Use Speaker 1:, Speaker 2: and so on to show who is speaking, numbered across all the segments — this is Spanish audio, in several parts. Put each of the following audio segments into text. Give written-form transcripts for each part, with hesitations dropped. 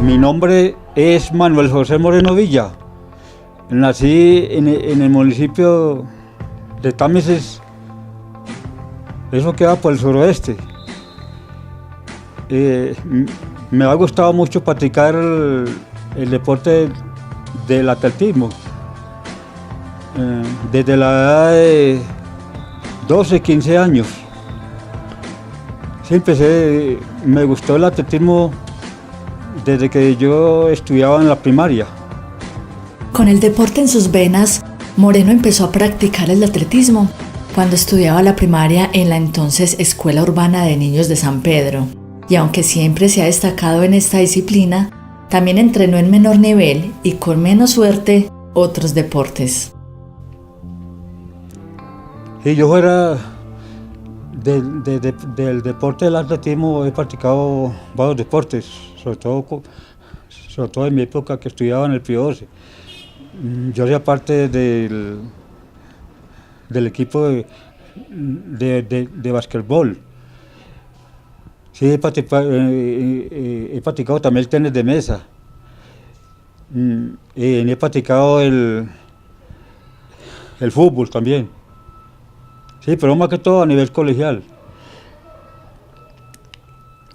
Speaker 1: Mi nombre es Manuel José Moreno Villa. Nací en el municipio de Támesis, eso queda por el suroeste. Me ha gustado mucho practicar el deporte del atletismo. Desde la edad de 12, 15 años. Sí, me gustó el atletismo desde que yo estudiaba en la primaria.
Speaker 2: Con el deporte en sus venas, Moreno empezó a practicar el atletismo cuando estudiaba la primaria en la entonces Escuela Urbana de Niños de San Pedro. Y aunque siempre se ha destacado en esta disciplina, también entrenó en menor nivel y con menos suerte otros deportes.
Speaker 1: Sí, yo fuera del deporte del atletismo, he practicado varios deportes, sobre todo en mi época que estudiaba en el Pío 12. Yo hacía parte del equipo de basquetbol. Sí, he practicado también el tenis de mesa. He practicado el fútbol también. Sí, pero más que todo a nivel colegial.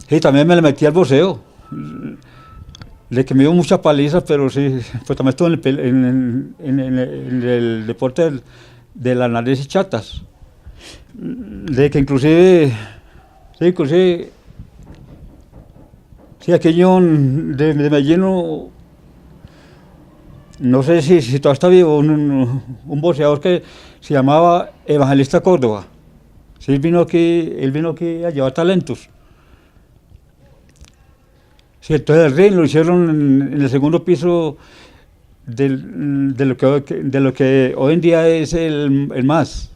Speaker 1: Sí, también me le metí al boxeo. De que me dio muchas palizas, pero sí, pues también estuve en el deporte de las narices chatas. De que inclusive, sí, aquello de Medellín, no sé si todavía está vivo, un boxeador que se llamaba Evangelista Córdoba. Sí, él vino aquí a llevar talentos. Sí, entonces el ring lo hicieron en el segundo piso de lo que hoy en día es el MAS,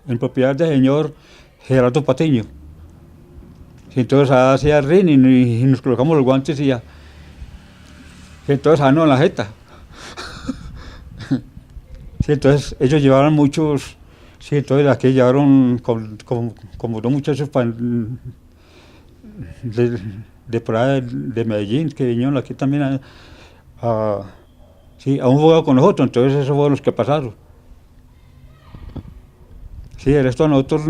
Speaker 1: en propiedad del señor Gerardo Patiño. Sí, entonces hacía el ring y nos colocamos los guantes y ya. Sí, entonces no en la jeta. Sí, entonces ellos llevaron muchos, sí, entonces aquí llevaron como dos muchachos de por ahí de Medellín, que vinieron aquí también sí, a un juego con nosotros, entonces esos fueron los que pasaron. Sí, el resto de nosotros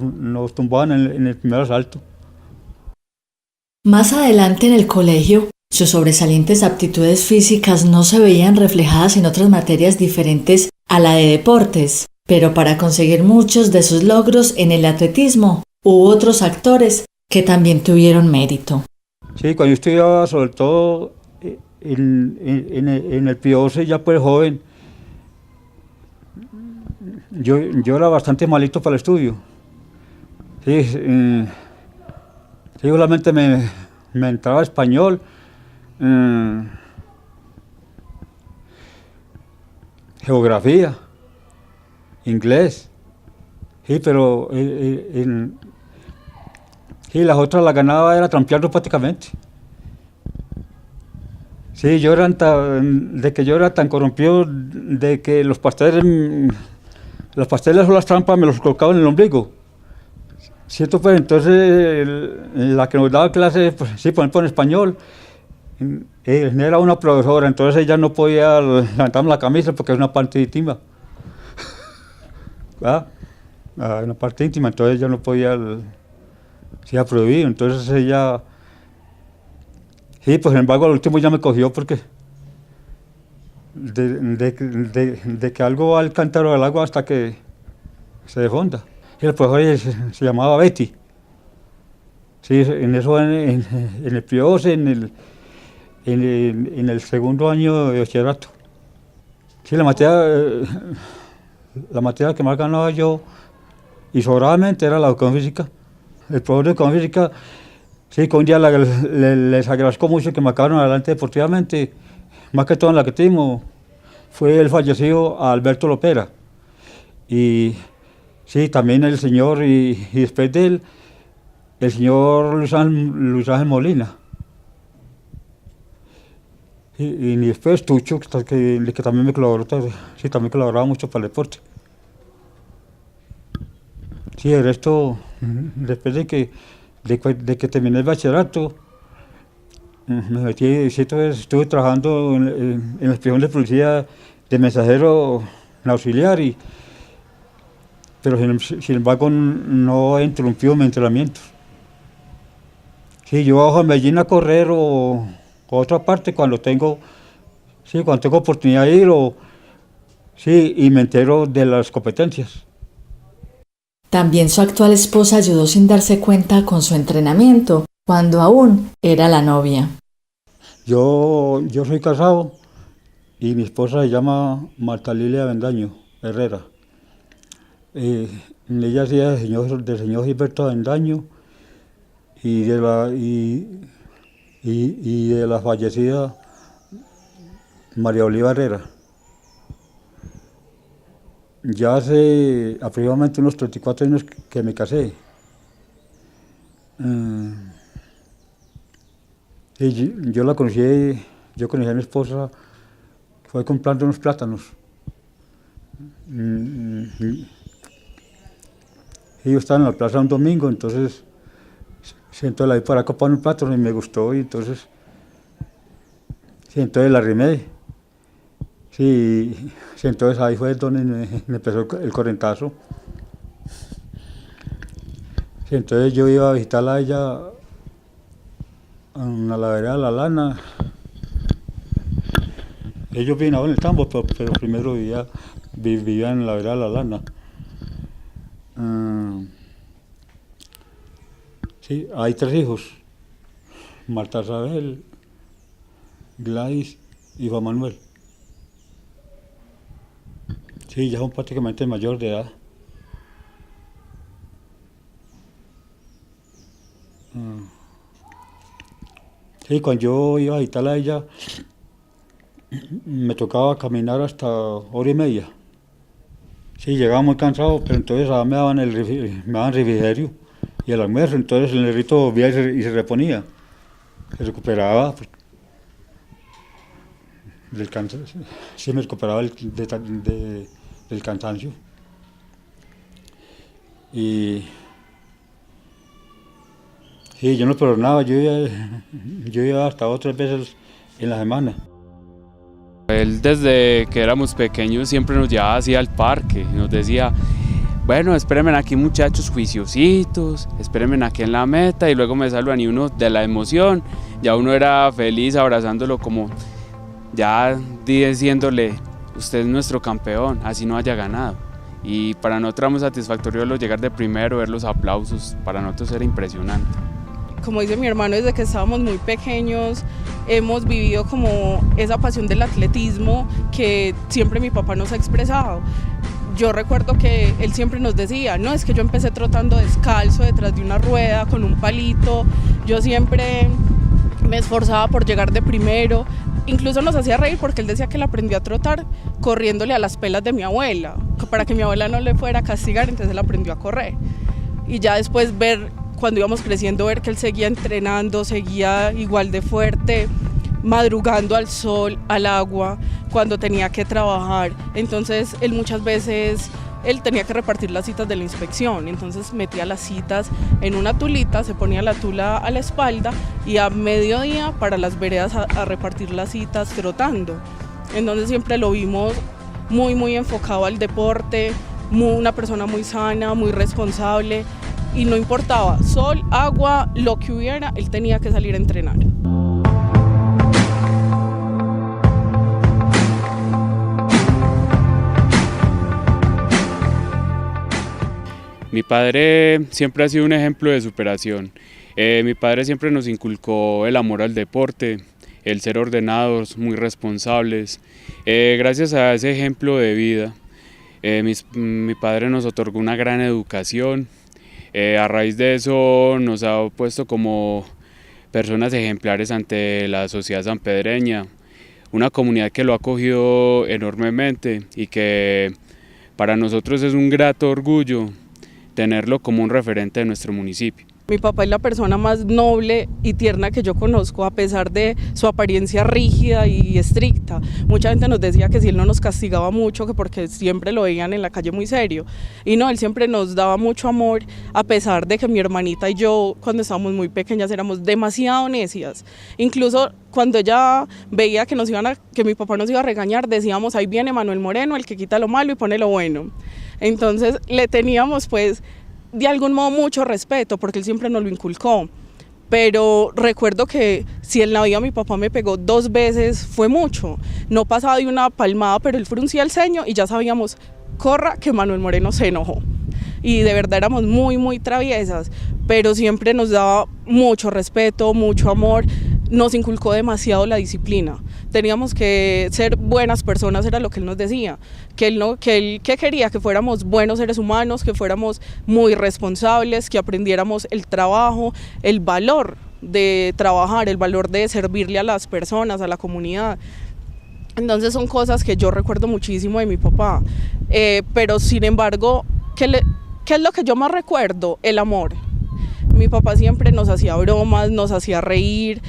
Speaker 1: nos tumbaban en el primer asalto.
Speaker 2: Más adelante en el colegio, sus sobresalientes aptitudes físicas no se veían reflejadas en otras materias diferentes a la de deportes, pero para conseguir muchos de sus logros en el atletismo, hubo otros actores que también tuvieron mérito.
Speaker 1: Sí, cuando yo estudiaba, sobre todo en el Pío 12, ya pues joven, yo era bastante malito para el estudio. Sí, solamente me entraba español, geografía, inglés, sí, pero sí, las otras las ganaba era trampeando prácticamente. Sí, de que yo era tan corrompido de que los pasteles o las trampas me los colocaban en el ombligo. ¿Cierto? Pues entonces la que nos daba clases, pues sí, por ejemplo en español, era una profesora, entonces ella no podía levantarme la camisa porque es una parte íntima. Una parte íntima, entonces ella no podía, sí, era prohibido, entonces ella, sí, pues sin embargo al último ya me cogió porque de que algo va al cántaro del agua hasta que se desfonda. Y el profesor se llamaba Betty. Sí, en eso en el Pío 12, en el segundo año de bachillerato. Sí, la materia que más ganaba yo, y sobradamente, era la educación física. El profesor de educación física, sí, que un día les agradezco mucho que me sacaron adelante deportivamente, más que todo en el atletismo, fue el fallecido Alberto Lopera. Y sí, también el señor, y después de él, el señor Luis Ángel Molina. Y después Tucho, que también me colaboró, sí, también colaboraba mucho para el deporte. Sí, el resto, después de que terminé el bachillerato, Me metí, sí, entonces estuve trabajando en la inspección de policía de mensajero en auxiliar, pero sin embargo no interrumpió mi entrenamiento. Sí, yo bajo a Medellín a correr o a otra parte cuando tengo oportunidad de ir sí, y me entero de las competencias.
Speaker 2: También su actual esposa ayudó sin darse cuenta con su entrenamiento, cuando aún era la novia.
Speaker 1: Yo soy casado y mi esposa se llama Marta Lilia Avendaño Herrera. Ella hacía del señor Gilberto Avendaño y de la fallecida María Oliva Herrera. Ya hace aproximadamente unos 34 años que me casé. Y yo conocí a mi esposa, fue comprando unos plátanos. Y yo estaba en la plaza un domingo, entonces siento la vi para comprar un plátano y me gustó, y entonces la arrimé. Sí, entonces ahí fue donde me empezó el correntazo. Sí, entonces yo iba a visitarla a ella en la ladera de La Lana. Ellos vivían ahora en el Tambo, pero primero vivían en la ladera de La Lana. Sí, hay 3 hijos, Marta Isabel, Gladys y Juan Manuel. Sí, ya son prácticamente mayor de edad. Sí, cuando yo iba a visitarla a ella, me tocaba caminar hasta 1 hora y media. Sí, llegaba muy cansado, pero entonces me daban refrigerio y el almuerzo, entonces el negrito volvía y se reponía, se recuperaba, pues, del cansancio. Sí, me recuperaba del cansancio. Y sí, yo no perdonaba, yo iba hasta 2 o 3 veces en la semana.
Speaker 3: Él desde que éramos pequeños siempre nos llevaba así al parque y nos decía, bueno, espérenme aquí muchachos juiciositos, espérenme aquí en la meta, y luego me saludan y uno de la emoción, ya uno era feliz abrazándolo como ya diciéndole, usted es nuestro campeón, así no haya ganado. Y para nosotros era muy satisfactorio verlo llegar de primero, ver los aplausos, para nosotros era impresionante.
Speaker 4: Como dice mi hermano, desde que estábamos muy pequeños hemos vivido como esa pasión del atletismo que siempre mi papá nos ha expresado. Yo recuerdo que él siempre nos decía, no, es que yo empecé trotando descalzo detrás de una rueda con un palito, yo siempre me esforzaba por llegar de primero, incluso nos hacía reír porque él decía que él aprendió a trotar corriéndole a las pelas de mi abuela, para que mi abuela no le fuera a castigar, entonces él aprendió a correr. Y ya después cuando íbamos creciendo, ver que él seguía entrenando, seguía igual de fuerte, madrugando al sol, al agua, cuando tenía que trabajar. Entonces él muchas veces, él tenía que repartir las citas de la inspección, entonces metía las citas en una tulita, se ponía la tula a la espalda y a mediodía para las veredas a repartir las citas trotando. Entonces siempre lo vimos muy, muy enfocado al deporte, una persona muy sana, muy responsable, y no importaba, sol, agua, lo que hubiera, él tenía que salir a entrenar.
Speaker 3: Mi padre siempre ha sido un ejemplo de superación. Mi padre siempre nos inculcó el amor al deporte, el ser ordenados, muy responsables. Gracias a ese ejemplo de vida, mi padre nos otorgó una gran educación. A raíz de eso nos ha puesto como personas ejemplares ante la sociedad sanpedreña, una comunidad que lo ha acogido enormemente y que para nosotros es un grato orgullo tenerlo como un referente de nuestro municipio.
Speaker 4: Mi papá es la persona más noble y tierna que yo conozco, a pesar de su apariencia rígida y estricta. Mucha gente nos decía que si él no nos castigaba mucho, que porque siempre lo veían en la calle muy serio. Y no, él siempre nos daba mucho amor, a pesar de que mi hermanita y yo, cuando estábamos muy pequeñas, éramos demasiado necias. Incluso cuando ella veía que que mi papá nos iba a regañar, decíamos, ahí viene Manuel Moreno, el que quita lo malo y pone lo bueno. Entonces le teníamos pues de algún modo mucho respeto, porque él siempre nos lo inculcó. Pero recuerdo que si en la vida mi papá me pegó 2 veces fue mucho. No pasaba de una palmada, pero él fruncía el ceño y ya sabíamos, corra, que Manuel Moreno se enojó. Y de verdad éramos muy, muy traviesas, pero siempre nos daba mucho respeto, mucho amor. Nos inculcó demasiado la disciplina. Teníamos que ser buenas personas, era lo que él nos decía, que él quería que fuéramos buenos seres humanos, que fuéramos muy responsables, que aprendiéramos el trabajo, el valor de trabajar, el valor de servirle a las personas, a la comunidad. Entonces son cosas que yo recuerdo muchísimo de mi papá, pero sin embargo, ¿qué es lo que yo más recuerdo? El amor. Mi papá siempre nos hacía bromas, nos hacía reír,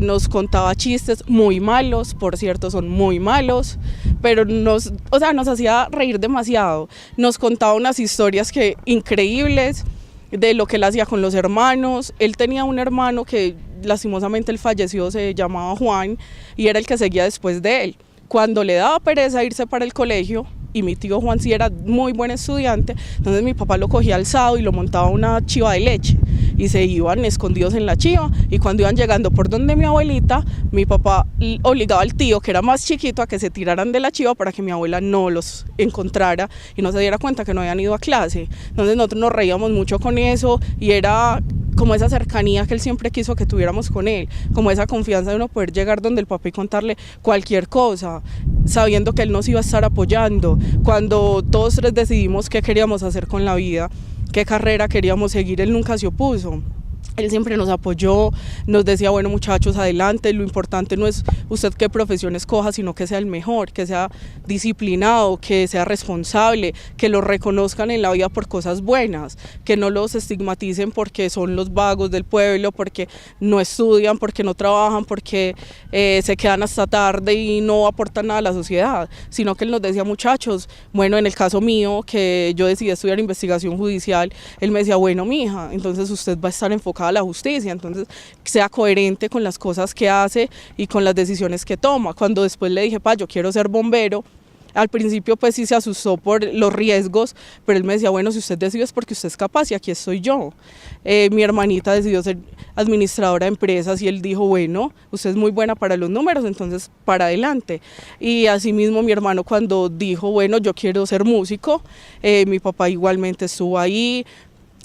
Speaker 4: nos contaba chistes muy malos, por cierto, son muy malos, pero nos hacía reír demasiado. Nos contaba unas historias increíbles de lo que él hacía con los hermanos. Él tenía un hermano que lastimosamente él falleció, se llamaba Juan, y era el que seguía después de él. Cuando le daba pereza irse para el colegio, y mi tío Juan sí era muy buen estudiante, entonces mi papá lo cogía alzado y lo montaba una chiva de leche y se iban escondidos en la chiva, y cuando iban llegando por donde mi abuelita, mi papá obligaba al tío, que era más chiquito, a que se tiraran de la chiva para que mi abuela no los encontrara y no se diera cuenta que no habían ido a clase. Entonces nosotros nos reíamos mucho con eso y era como esa cercanía que él siempre quiso que tuviéramos con él, como esa confianza de uno poder llegar donde el papá y contarle cualquier cosa, sabiendo que él nos iba a estar apoyando. Cuando todos tres decidimos qué queríamos hacer con la vida, qué carrera queríamos seguir, él nunca se opuso. Él siempre nos apoyó, nos decía, bueno muchachos, adelante, lo importante no es usted qué profesión escoja, sino que sea el mejor, que sea disciplinado, que sea responsable, que lo reconozcan en la vida por cosas buenas, que no los estigmaticen porque son los vagos del pueblo, porque no estudian, porque no trabajan, porque se quedan hasta tarde y no aportan nada a la sociedad, sino que él nos decía, muchachos, bueno, en el caso mío, que yo decidí estudiar investigación judicial, él me decía, bueno mija, entonces usted va a estar enfocada a la justicia, entonces sea coherente con las cosas que hace y con las decisiones que toma. Cuando después le dije, yo quiero ser bombero, al principio pues sí se asustó por los riesgos, pero él me decía, bueno, si usted decide es porque usted es capaz y aquí estoy yo. Mi hermanita decidió ser administradora de empresas y él dijo, bueno, usted es muy buena para los números, entonces para adelante. Y asimismo mi hermano cuando dijo, bueno, yo quiero ser músico, mi papá igualmente estuvo ahí.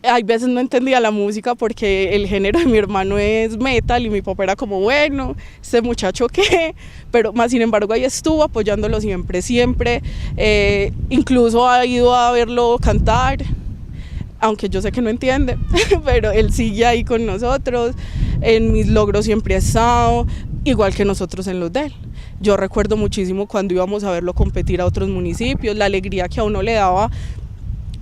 Speaker 4: Hay veces no entendía la música porque el género de mi hermano es metal y mi papá era como, bueno, este muchacho qué, pero más sin embargo ahí estuvo apoyándolo siempre, incluso ha ido a verlo cantar, aunque yo sé que no entiende, pero él sigue ahí con nosotros, en mis logros siempre ha estado, igual que nosotros en los de él. Yo recuerdo muchísimo cuando íbamos a verlo competir a otros municipios, la alegría que a uno le daba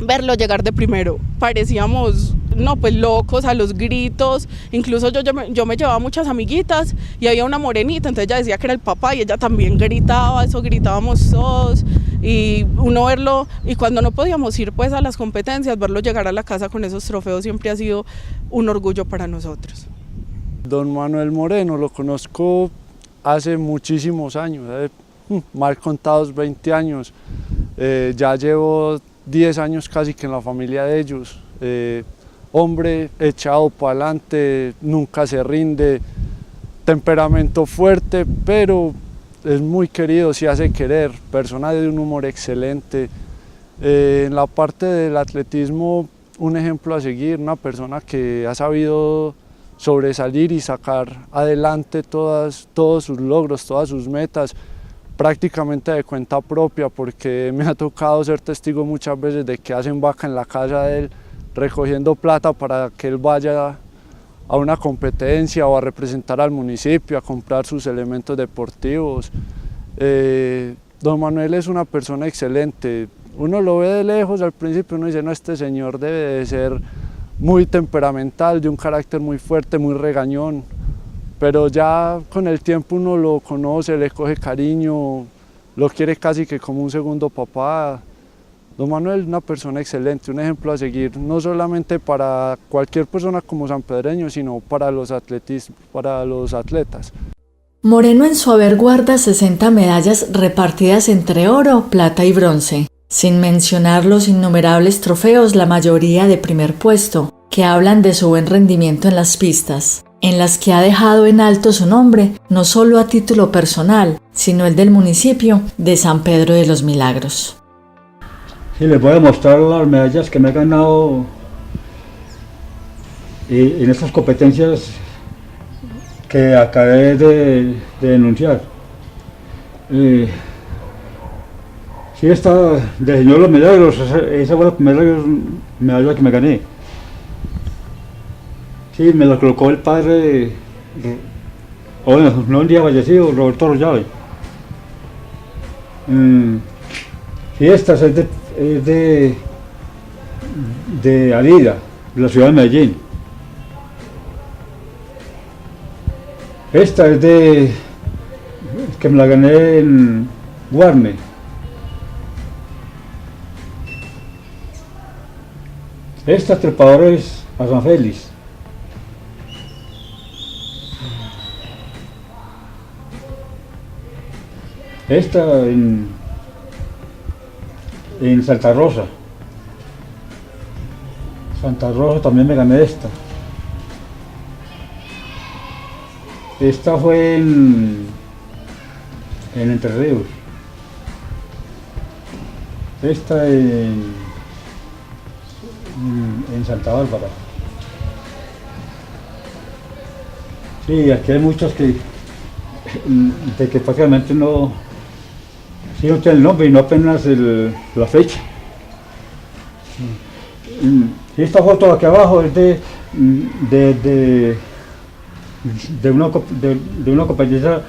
Speaker 4: verlo llegar de primero. Parecíamos, locos a los gritos. Incluso yo me llevaba muchas amiguitas y había una morenita, entonces ella decía que era el papá y ella también gritaba, eso gritábamos todos. Y uno verlo, y cuando no podíamos ir pues a las competencias, verlo llegar a la casa con esos trofeos siempre ha sido un orgullo para nosotros.
Speaker 5: Don Manuel Moreno lo conozco hace muchísimos años, mal contados 20 años. Ya llevo 10 años casi que en la familia de ellos, hombre echado para adelante, nunca se rinde, temperamento fuerte, pero es muy querido, se hace querer, persona de un humor excelente. En la parte del atletismo, un ejemplo a seguir, una persona que ha sabido sobresalir y sacar adelante todos sus logros, todas sus metas, prácticamente de cuenta propia, porque me ha tocado ser testigo muchas veces de que hacen vaca en la casa de él, recogiendo plata para que él vaya a una competencia o a representar al municipio, a comprar sus elementos deportivos. Don Manuel es una persona excelente, uno lo ve de lejos, al principio uno dice, no, este señor debe de ser muy temperamental, de un carácter muy fuerte, muy regañón, pero ya con el tiempo uno lo conoce, le coge cariño, lo quiere casi que como un segundo papá. Don Manuel es una persona excelente, un ejemplo a seguir, no solamente para cualquier persona como sanpedreño, sino para los atletas.
Speaker 2: Moreno en su haber guarda 60 medallas repartidas entre oro, plata y bronce, sin mencionar los innumerables trofeos, la mayoría de primer puesto, que hablan de su buen rendimiento en las pistas, en las que ha dejado en alto su nombre, no solo a título personal, sino el del municipio de San Pedro de los Milagros.
Speaker 1: Sí, les voy a mostrar las medallas que me he ganado en estas competencias que acabé de denunciar. Sí, esta del Señor de los Milagros, esa fue la primera medalla que me gané. Sí, me la colocó el padre, bueno, no un día fallecido, Roberto Rollave. Sí, esta es de Arida, de la ciudad de Medellín. Esta es que me la gané en Guarne. Esta trepadores a San Félix. Esta en Santa Rosa. Santa Rosa también me gané esta. Esta fue en Entre Ríos. Esta en Santa Bárbara. Sí, aquí hay muchas que prácticamente no tiene el nombre y no apenas la fecha. Y esta foto de aquí abajo es de una competencia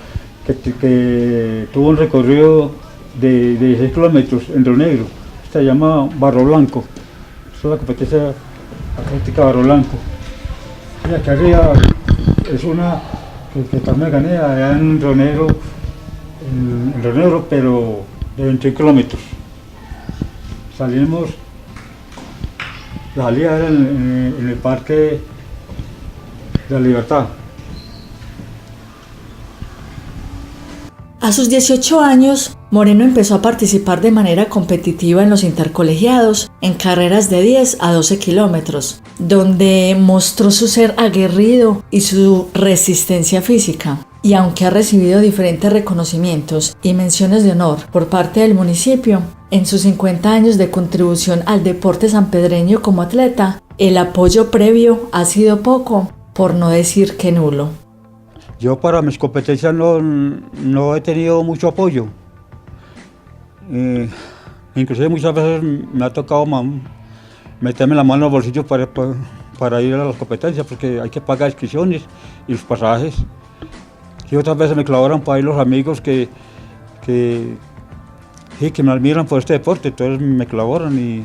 Speaker 1: que tuvo un recorrido de 16 kilómetros en Río Negro. Se llama Barro Blanco. Esta es la competencia atlética Barro Blanco. Y aquí arriba es una que también gané allá en Río Negro, pero de 21 kilómetros. La salida era en el Parque de la Libertad.
Speaker 2: A sus 18 años, Moreno empezó a participar de manera competitiva en los intercolegiados, en carreras de 10 a 12 kilómetros, donde mostró su ser aguerrido y su resistencia física. Y aunque ha recibido diferentes reconocimientos y menciones de honor por parte del municipio, en sus 50 años de contribución al deporte sanpedreño como atleta, el apoyo previo ha sido poco, por no decir que nulo.
Speaker 1: Yo para mis competencias no he tenido mucho apoyo. Inclusive muchas veces me ha tocado meterme la mano en los bolsillos para ir a las competencias, porque hay que pagar inscripciones y los pasajes. Y otras veces me colaboran para ir los amigos que me admiran por este deporte, entonces me colaboran y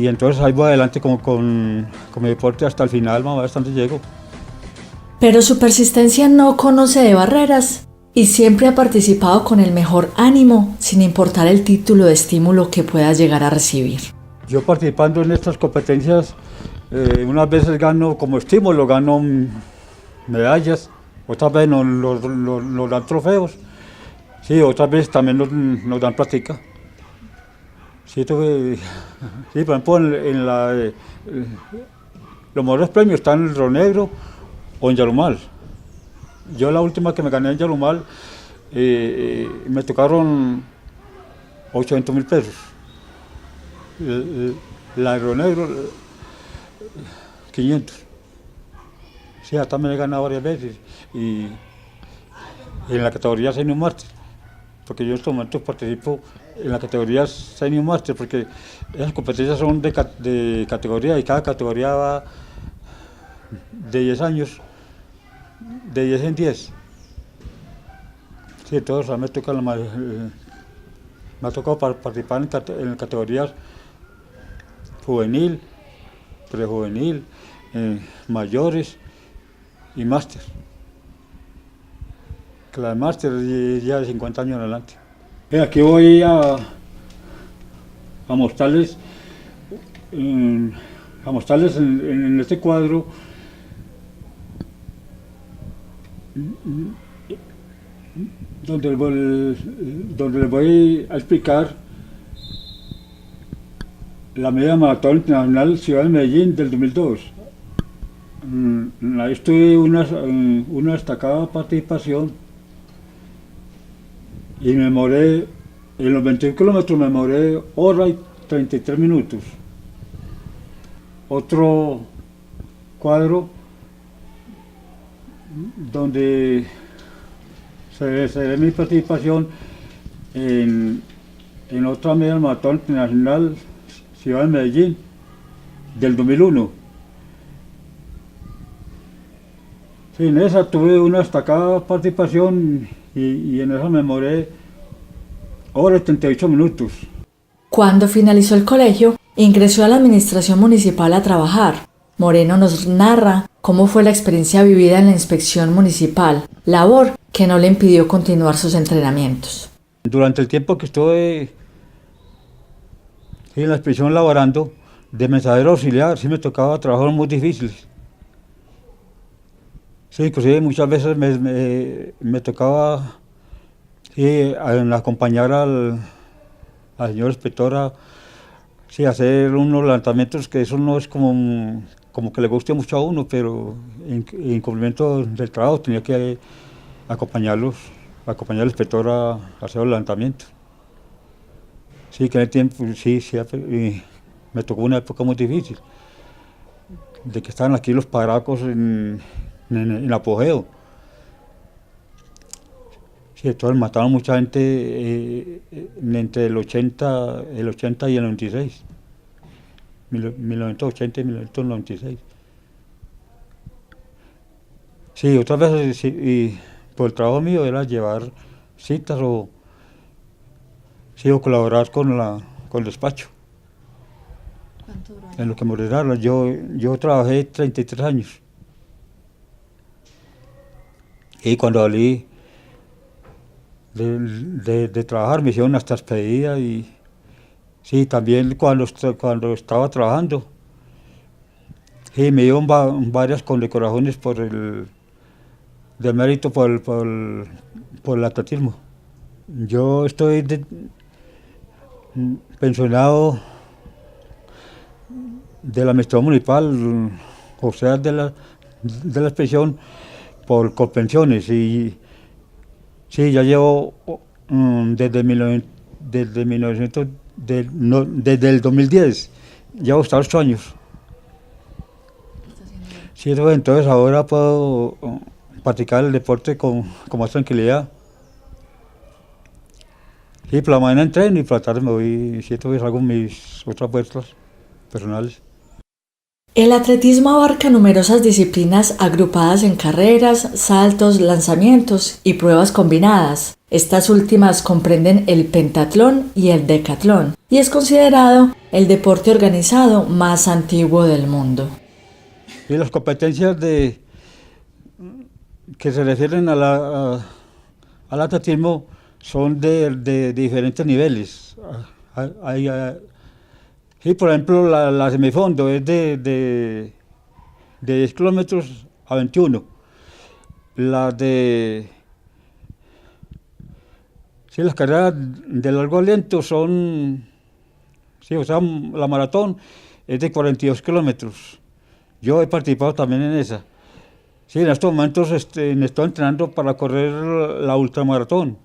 Speaker 1: entonces ahí voy adelante con mi deporte hasta el final, bastante llego.
Speaker 2: Pero su persistencia no conoce de barreras y siempre ha participado con el mejor ánimo, sin importar el título de estímulo que pueda llegar a recibir.
Speaker 1: Yo participando en estas competencias, unas veces gano como estímulo, gano medallas, otras veces nos dan trofeos, sí, otras veces también nos dan plática. Sí, por ejemplo, los mejores premios están en Río Negro o en Yarumal. Yo la última que me gané en Yarumal me tocaron 800.000 pesos. La de Río Negro, 500. Sí, también he ganado varias veces. Y en la categoría Senior Master, porque yo en estos momentos participo en la categoría Senior Master, porque esas competencias son de categoría y cada categoría va de 10 años, de 10 en 10. Sí, entonces me ha tocado participar en categorías juvenil, prejuvenil, mayores y máster. Que la de máster ya de 50 años en adelante. Aquí voy a mostrarles, en este cuadro donde les voy a explicar la media maratón internacional Ciudad de Medellín del 2002. Ahí tuve una destacada participación y me demoré, en los 21 kilómetros me demoré hora y 33 minutos. Otro cuadro donde se ve mi participación en otra media maratón internacional Ciudad de Medellín del 2001. Sí, en esa tuve una destacada participación y en esa me demoré hora y 38 minutos.
Speaker 2: Cuando finalizó el colegio, ingresó a la administración municipal a trabajar. Moreno nos narra cómo fue la experiencia vivida en la inspección municipal, labor que no le impidió continuar sus entrenamientos.
Speaker 1: Durante el tiempo que estuve en la inspección laborando, de mensajero auxiliar, sí me tocaba trabajos muy difíciles. Sí, inclusive muchas veces me tocaba acompañar al señor inspector sí, hacer unos lanzamientos que eso no es como que le guste mucho a uno, pero en cumplimiento del trabajo tenía que acompañar al inspector a hacer los lanzamientos. Sí, que en el tiempo sí, me tocó una época muy difícil, de que estaban aquí los paracos en apogeo. Sí, entonces mataron mucha gente entre el 80 y el 96, 1980 y 1996. Sí, otras veces, sí, y por el trabajo mío era llevar citas o colaborar con el despacho.
Speaker 2: ¿Cuánto duró?
Speaker 1: En lo que me ordenaron, yo trabajé 33 años. Y cuando salí de trabajar me hicieron hasta despedida y sí, también cuando estaba trabajando sí, me dieron varias condecoraciones de mérito por el atletismo. Yo estoy pensionado de la administración municipal, o sea, de la inspección por pensiones y sí, ya llevo desde el 2010, llevo hasta 8 años. Sí, entonces ahora puedo practicar el deporte con más tranquilidad. Sí, por la mañana entreno y por la tarde me voy, si entonces hago mis otras vueltas personales.
Speaker 2: El atletismo abarca numerosas disciplinas agrupadas en carreras, saltos, lanzamientos y pruebas combinadas. Estas últimas comprenden el pentatlón y el decatlón y es considerado el deporte organizado más antiguo del mundo.
Speaker 1: Y las competencias que se refieren al atletismo son de diferentes niveles. Sí, por ejemplo, la semifondo es de 10 kilómetros a 21. Las carreras de largo aliento son, sí, o sea, la maratón es de 42 kilómetros. Yo he participado también en esa. Sí, en estos momentos me estoy entrenando para correr la ultramaratón,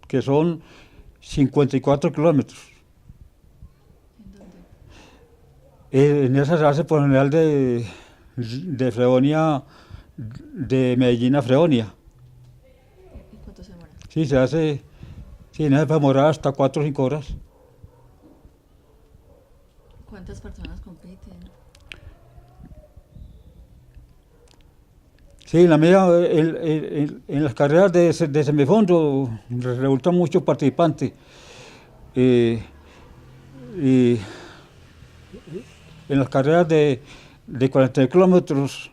Speaker 1: que son 54 kilómetros. En esa se hace por lo general de Fredonia, de Medellín a Fredonia.
Speaker 2: ¿Y cuánto se demora?
Speaker 1: Sí, se hace, sí, no se puede demorar hasta 4 o 5 horas.
Speaker 2: ¿Cuántas personas compiten?
Speaker 1: Sí, en en las carreras de semifondo resultan muchos participantes. en las carreras de 40 kilómetros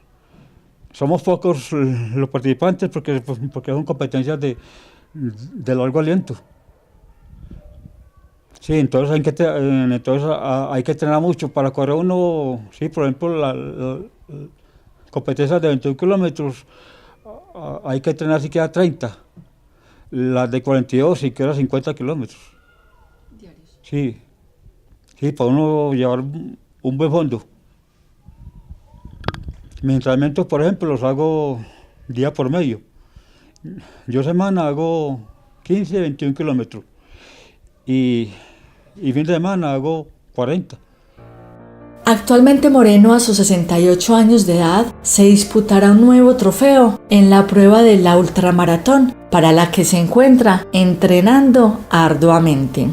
Speaker 1: somos pocos los participantes porque son competencias de largo aliento. Sí, entonces hay que entrenar mucho para correr uno, sí, por ejemplo, la competencias de 21 kilómetros hay que entrenar siquiera 30, las de 42 siquiera 50 kilómetros. ¿Diarios? Sí, para uno llevar un buen fondo. Mis entrenamientos, por ejemplo, los hago día por medio. Yo semana hago 15, 21 kilómetros y fin de semana hago 40.
Speaker 2: Actualmente Moreno, a sus 68 años de edad, se disputará un nuevo trofeo en la prueba de la ultramaratón, para la que se encuentra entrenando arduamente.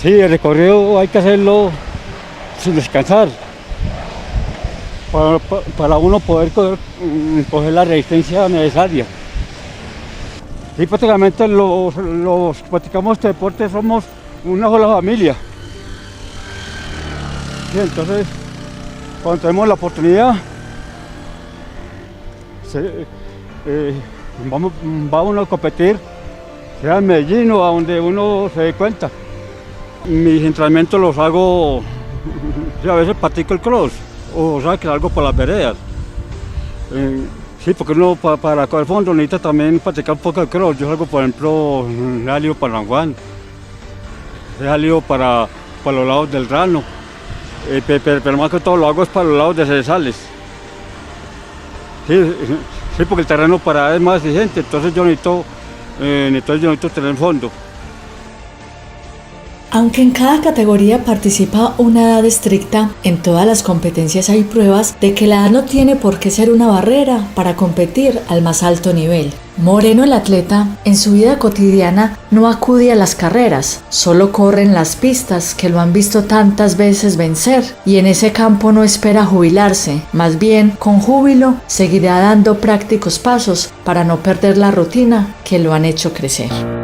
Speaker 1: Sí, el recorrido hay que hacerlo sin descansar, para uno poder coger la resistencia necesaria. Sí, prácticamente los que practicamos este deporte somos una sola familia. Sí, entonces, cuando tenemos la oportunidad, vamos a competir, sea en Medellín o a donde uno se dé cuenta. Mis entrenamientos los hago, a veces practico el cross, o sea, que salgo por las veredas. Sí, porque uno para coger fondo necesita también practicar un poco de cross. Yo salgo, por ejemplo, he salido para San Juan, he salido para los lados del Rano, pero más que todo lo hago es para los lados de Cesales. Sí, porque el terreno para es más exigente, entonces yo necesito tener fondo.
Speaker 2: Aunque en cada categoría participa una edad estricta, en todas las competencias hay pruebas de que la edad no tiene por qué ser una barrera para competir al más alto nivel. Moreno, el atleta, en su vida cotidiana no acude a las carreras, solo corre en las pistas que lo han visto tantas veces vencer, y en ese campo no espera jubilarse, más bien con júbilo seguirá dando prácticos pasos para no perder la rutina que lo han hecho crecer.